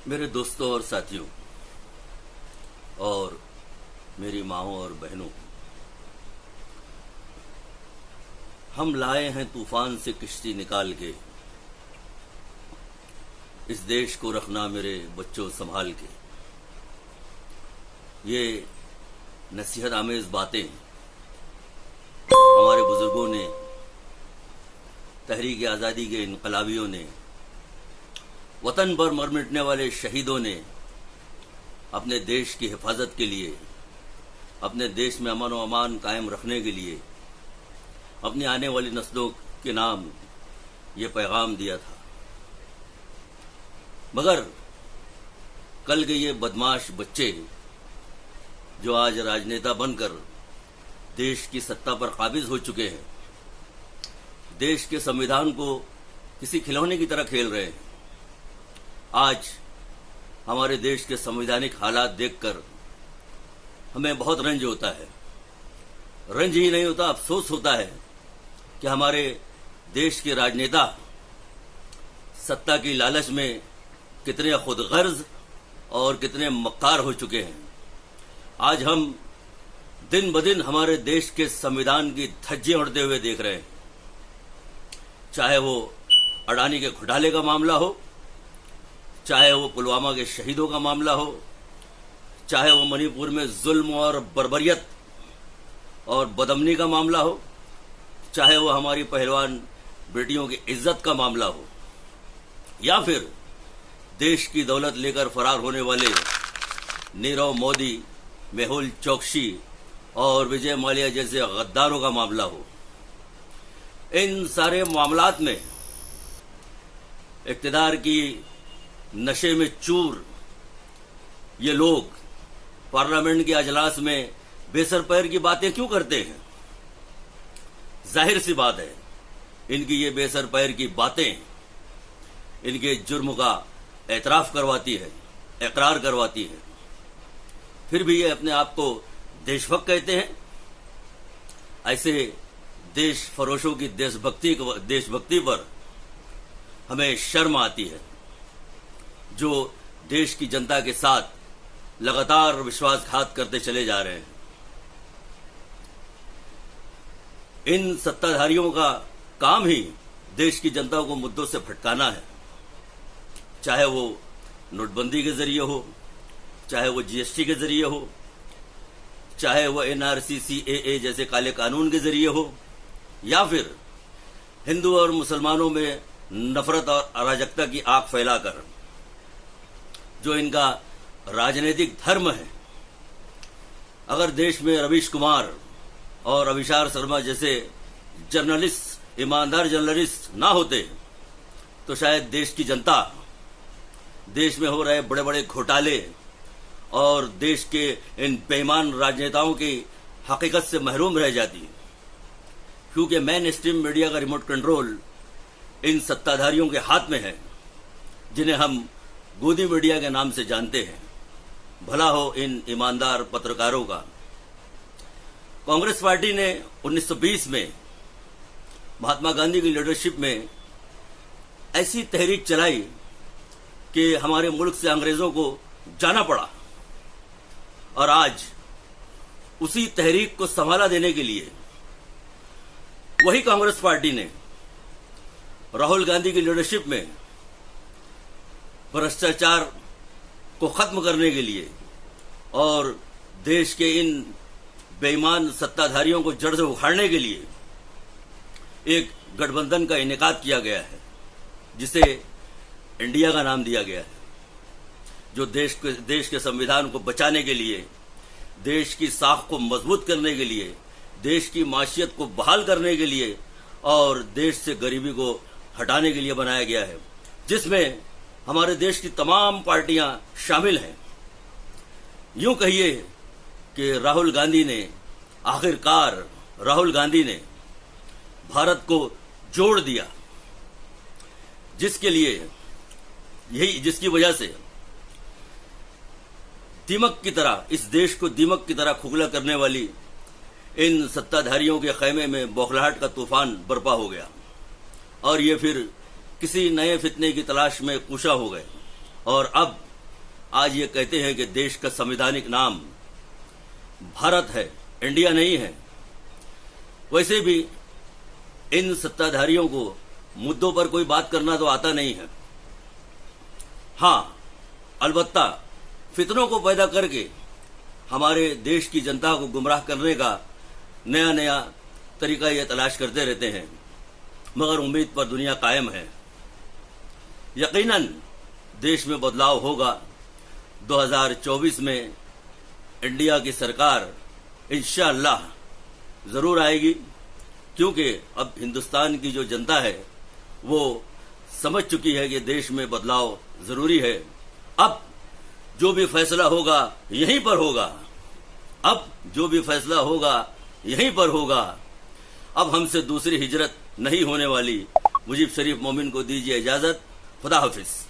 मेरे दोस्तों और साथियों और मेरी माँओं और बहनों, हम लाए हैं तूफान से किश्ती निकाल के, इस देश को रखना मेरे बच्चों संभाल के। ये नसीहत आमेज बातें हमारे बुजुर्गों ने, तहरीक आज़ादी के इनकलाबियों ने, वतन पर मर मिटने वाले शहीदों ने अपने देश की हिफाजत के लिए, अपने देश में अमन व अमान कायम रखने के लिए, अपनी आने वाली नस्लों के नाम ये पैगाम दिया था। मगर कल के ये बदमाश बच्चे जो आज राजनेता बनकर देश की सत्ता पर काबिज हो चुके हैं, देश के संविधान को किसी खिलौने की तरह खेल रहे हैं। आज हमारे देश के संवैधानिक हालात देखकर हमें बहुत रंज होता है। रंज ही नहीं होता, अफसोस होता है कि हमारे देश के राजनेता सत्ता की लालच में कितने खुदगर्ज और कितने मक्कार हो चुके हैं। आज हम दिन ब दिन हमारे देश के संविधान की धज्जियां उड़ते हुए देख रहे हैं। चाहे वो अडानी के घोटाले का मामला हो, चाहे वो पुलवामा के शहीदों का मामला हो, चाहे वो मणिपुर में जुल्म और बर्बरियत और बदअमनी का मामला हो, चाहे वो हमारी पहलवान बेटियों की इज्जत का मामला हो, या फिर देश की दौलत लेकर फरार होने वाले नीरव मोदी, मेहुल चोकसी और विजय माल्या जैसे गद्दारों का मामला हो। इन सारे मामलात में इक़्तिदार की नशे में चूर ये लोग पार्लियामेंट के अजलास में बेसर पैर की बातें क्यों करते हैं? जाहिर सी बात है, इनकी ये बेसर पैर की बातें इनके जुर्म का एतराफ करवाती है, इकरार करवाती है। फिर भी ये अपने आप को देशभक्त कहते हैं। ऐसे देश फरोशों की देशभक्ति पर हमें शर्म आती है, जो देश की जनता के साथ लगातार विश्वासघात करते चले जा रहे हैं। इन सत्ताधारियों का काम ही देश की जनता को मुद्दों से भटकाना है, चाहे वो नोटबंदी के जरिए हो, चाहे वो जीएसटी के जरिए हो, चाहे वो एनआरसी सीएए जैसे काले कानून के जरिए हो, या फिर हिंदू और मुसलमानों में नफरत और अराजकता की आग फैलाकर, जो इनका राजनीतिक धर्म है। अगर देश में रवीश कुमार और अभिषार शर्मा जैसे जर्नलिस्ट, ईमानदार जर्नलिस्ट ना होते तो शायद देश की जनता देश में हो रहे बड़े बड़े घोटाले और देश के इन बेईमान राजनेताओं की हकीकत से महरूम रह जाती। क्योंकि मेन स्ट्रीम मीडिया का रिमोट कंट्रोल इन सत्ताधारियों के हाथ में है, जिन्हें हम गोदी मीडिया के नाम से जानते हैं। भला हो इन ईमानदार पत्रकारों का। कांग्रेस पार्टी ने 1920 में महात्मा गांधी की लीडरशिप में ऐसी तहरीक चलाई कि हमारे मुल्क से अंग्रेजों को जाना पड़ा, और आज उसी तहरीक को संभाला देने के लिए वही कांग्रेस पार्टी ने राहुल गांधी की लीडरशिप में भ्रष्टाचार को खत्म करने के लिए और देश के इन बेईमान सत्ताधारियों को जड़ से उखाड़ने के लिए एक गठबंधन का इनेकाद किया गया है, जिसे इंडिया का नाम दिया गया है, जो देश के संविधान को बचाने के लिए, देश की साख को मजबूत करने के लिए, देश की माशियत को बहाल करने के लिए और देश से गरीबी को हटाने के लिए बनाया गया है, जिसमें हमारे देश की तमाम पार्टियां शामिल हैं। यूं कहिए कि आखिरकार राहुल गांधी ने भारत को जोड़ दिया, जिसकी वजह से दीमक की तरह, इस देश को दीमक की तरह खोखला करने वाली इन सत्ताधारियों के खैमे में बौखलाहट का तूफान बर्पा हो गया और ये फिर किसी नए फितने की तलाश में कुशा हो गए और अब आज ये कहते हैं कि देश का संवैधानिक नाम भारत है, इंडिया नहीं है। वैसे भी इन सत्ताधारियों को मुद्दों पर कोई बात करना तो आता नहीं है। हाँ, अलबत्ता फितनों को पैदा करके हमारे देश की जनता को गुमराह करने का नया नया तरीका ये तलाश करते रहते हैं, मगर उम्मीद पर दुनिया कायम है। यकीनन देश में बदलाव होगा। 2024 में इंडिया की सरकार इंशाअल्लाह जरूर आएगी, क्योंकि अब हिंदुस्तान की जो जनता है वो समझ चुकी है कि देश में बदलाव जरूरी है। अब जो भी फैसला होगा यहीं पर होगा, अब जो भी फैसला होगा यहीं पर होगा। अब हमसे दूसरी हिजरत नहीं होने वाली। मुजीब शरीफ मोमिन को दीजिए इजाजत। खुदा हाफिज।